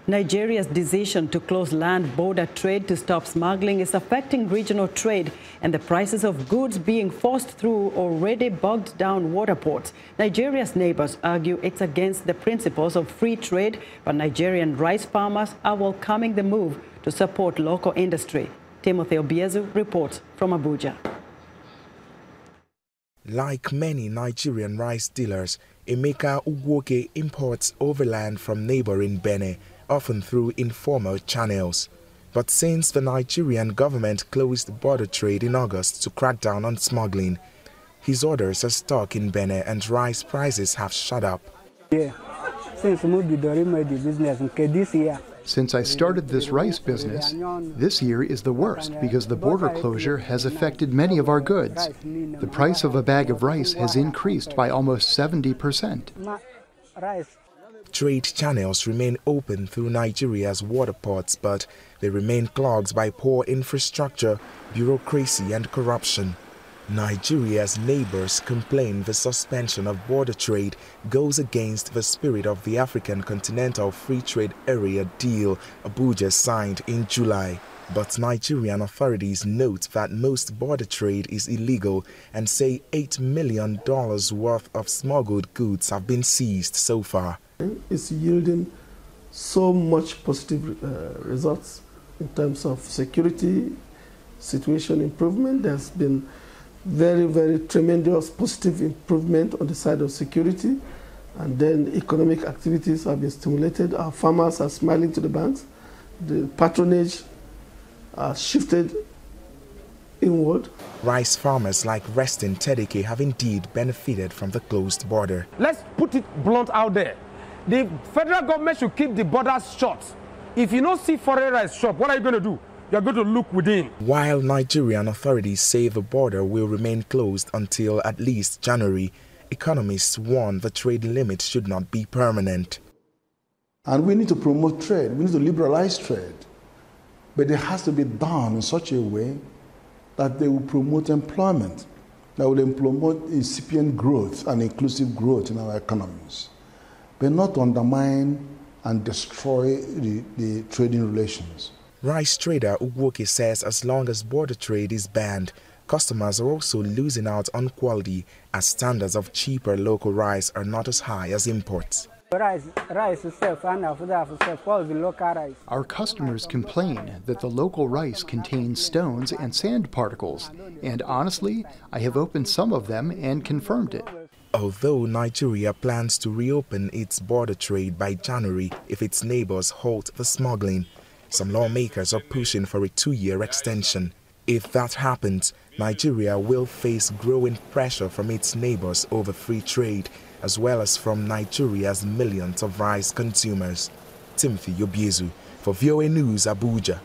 Nigeria's decision to close land border trade to stop smuggling is affecting regional trade and the prices of goods being forced through already bogged down water ports. Nigeria's neighbors argue it's against the principles of free trade, but Nigerian rice farmers are welcoming the move to support local industry. Timothy Obiezu reports from Bbuja. Like many Nigerian rice dealers, Emeka Ugwoke imports overland from neighboring Benin, often through informal channels. But since the Nigerian government closed border trade in August to crack down on smuggling, his orders are stuck in Benin and rice prices have shot up. Since I started this rice business, this year is the worst because the border closure has affected many of our goods. The price of a bag of rice has increased by almost 70%. Trade channels remain open through Nigeria's water ports, but they remain clogged by poor infrastructure, bureaucracy and corruption. Nigeria's neighbors complain the suspension of border trade goes against the spirit of the African Continental Free Trade Area deal Bbuja signed in July. But Nigerian authorities note that most border trade is illegal and say $8 million worth of smuggled goods have been seized so far. It's yielding so much positive results in terms of security, situation improvement. There's been very tremendous positive improvement on the side of security, and then economic activities have been stimulated. Our farmers are smiling to the banks. The patronage has shifted inward. Rice farmers like Reston Tedeke have indeed benefited from the closed border. Let's put it blunt out there. The federal government should keep the borders shut. If you don't see foreign rice shop, what are you going to do? You're going to look within. While Nigerian authorities say the border will remain closed until at least January, economists warn the trade limit should not be permanent. And we need to promote trade. We need to liberalize trade. But it has to be done in such a way that they will promote employment, that will promote incipient growth and inclusive growth in our economies, but not undermine and destroy the trading relations. Rice trader Ugwoke says as long as border trade is banned, customers are also losing out on quality as standards of cheaper local rice are not as high as imports. Our customers complain that the local rice contains stones and sand particles, and honestly, I have opened some of them and confirmed it. Although Nigeria plans to reopen its border trade by January if its neighbors halt the smuggling, some lawmakers are pushing for a 2-year extension. If that happens, Nigeria will face growing pressure from its neighbors over free trade, as well as from Nigeria's millions of rice consumers. Timothy Obiezu for VOA News, Bbuja.